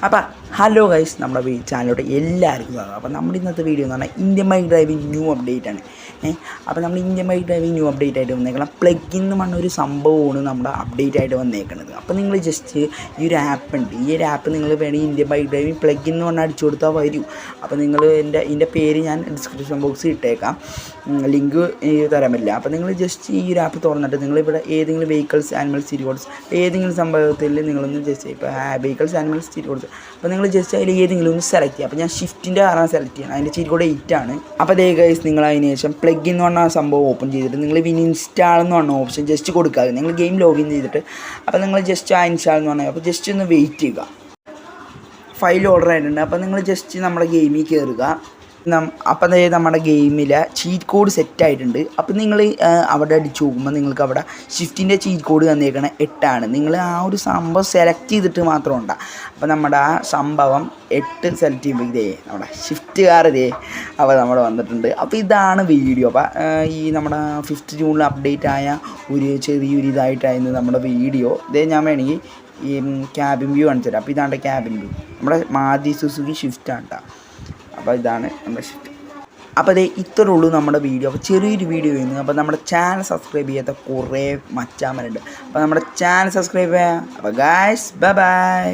അപ്പോൾ hello guys, നമ്മുടെ ചാനലിലോട്ട് എല്ലാവർക്കും സ്വാഗതം. അപ്പോൾ നമ്മുടെ ഇന്നത്തെ വീഡിയോ എന്ന് പറഞ്ഞാൽ Indian bike driving new update ആണ്. അപ്പോൾ നമ്മൾ Indian bike driving new update ആയിട്ട് വന്നേക്കണം പ്ലഗിൻ എന്ന് പറഞ്ഞ ഒരു സംഭവമാണ് നമ്മുടെ അപ്ഡേറ്റ് ആയിട്ട് വന്നേക്കുന്നത്. അപ്പോൾ നിങ്ങൾ ജസ്റ്റ് ഈ ഒരു ആപ്പ് ഉണ്ട്, ഈ ഒരു ആപ്പ് നിങ്ങൾ വേണമെങ്കിൽ ഇന്ത്യൻ ബൈക്ക് ഡ്രൈവിംഗ് പ്ലഗിൻ എന്ന് പറഞ്ഞാൽ അടിച്ചു കൊടുത്താൽ വരും. അപ്പോൾ നിങ്ങൾ ഇതിൻ്റെ പേര് ഞാൻ ഡിസ്ക്രിപ്ഷൻ ബോക്സിൽ ഇട്ടേക്കാം, ലിങ്ക് തരാൻ പറ്റില്ല. അപ്പോൾ നിങ്ങൾ ജസ്റ്റ് ഈ ഒരു ആപ്പ് തുറന്നിട്ട് നിങ്ങളിവിടെ ഏതെങ്കിലും വെഹിക്കിൾസ് ആനിമൽസ് ചീറ്റ് ഏതെങ്കിലും സംഭവത്തിൽ നിങ്ങളൊന്ന് ജസ്റ്റ് ഇപ്പോൾ വെഹിക്കിൾസ് ആനിമൽസ് ചീറ്റ് അപ്പോൾ നിങ്ങൾ ജസ്റ്റ് അതിൽ ഏതെങ്കിലും ഒന്ന് സെലക്ട് ചെയ്യുക. അപ്പോൾ ഞാൻ ഷിഫ്റ്റിൻ്റെ കാരണം സെലക്ട് ചെയ്യണം, അതിൻ്റെ ചീറ്റ് കോഡ് 8 ആണ്. അപ്പോൾ അതേ ഗൈസ്, നിങ്ങൾ അതിന് ശേഷം പ്ലഗ് എന്ന് പറഞ്ഞ സംഭവം ഓപ്പൺ ചെയ്തിട്ട് നിങ്ങൾ പിന്നെ ഇൻസ്റ്റാൾ എന്ന് പറഞ്ഞ ഓപ്ഷൻ ജസ്റ്റ് കൊടുക്കാതെ നിങ്ങൾ ഗെയിം ലോഗിൻ ചെയ്തിട്ട് അപ്പോൾ നിങ്ങൾ ജസ്റ്റ് ആ ഇൻസ്റ്റാൾ എന്ന് പറഞ്ഞാൽ അപ്പോൾ ജസ്റ്റ് ഒന്ന് വെയിറ്റ് ചെയ്യുക. ഫയൽ ഓർഡർ ആയിട്ടുണ്ട്. അപ്പോൾ നിങ്ങൾ ജസ്റ്റ് നമ്മുടെ ഗെയിമിൽ കയറുക. അപ്പോൾ അതായത് നമ്മുടെ ഗെയിമിൽ ചീറ്റ് കോഡ് സെറ്റായിട്ടുണ്ട്. അപ്പോൾ നിങ്ങൾ അവിടെ അടിച്ചു നോക്കുമ്പോൾ നിങ്ങൾക്ക് അവിടെ ഷിഫ്റ്റിൻ്റെ ചീറ്റ് കോഡ് തന്നേക്കണ 8 ആണ്. നിങ്ങൾ ആ ഒരു സംഭവം സെലക്ട് ചെയ്തിട്ട് മാത്രം ഉണ്ടാകും. അപ്പോൾ നമ്മുടെ ആ സംഭവം 8 സെലക്ട് ചെയ്യുമ്പോൾ ഇതേ നമ്മുടെ ഷിഫ്റ്റ് കാർ ഇതേ അപ്പോൾ നമ്മൾ വന്നിട്ടുണ്ട്. അപ്പോൾ ഇതാണ് വീഡിയോ. അപ്പോൾ ഈ നമ്മുടെ 5th ജൂണിൽ അപ്ഡേറ്റ് ആയ ഒരു ചെറിയൊരു ഇതായിട്ടായിരുന്നു നമ്മുടെ വീഡിയോ. ഇതേ ഞാൻ വേണമെങ്കിൽ ഈ ക്യാബിൻ വ്യൂ കാണിച്ചു തരാം. അപ്പോൾ ഇതാണ് ക്യാബിൻ വ്യൂ, നമ്മുടെ മാരുതി സുസുക്കി ഷിഫ്റ്റാണ് കേട്ടോ. അപ്പോൾ ഇതാണ് നമ്മുടെ ഷിഫ്റ്റ്. അപ്പോൾ അതേ ഇത്രേ ഉള്ളൂ നമ്മുടെ വീഡിയോ. അപ്പോൾ ചെറിയൊരു വീഡിയോ ചെയ്യുന്നു. അപ്പോൾ നമ്മുടെ ചാനൽ സബ്സ്ക്രൈബ് ചെയ്യാത്ത കുറേ മച്ചാന്മാരുണ്ട്. അപ്പോൾ നമ്മുടെ ചാനൽ സബ്സ്ക്രൈബ് ചെയ്യാം. അപ്പോൾ ഗായ്സ് ബൈ ബൈ.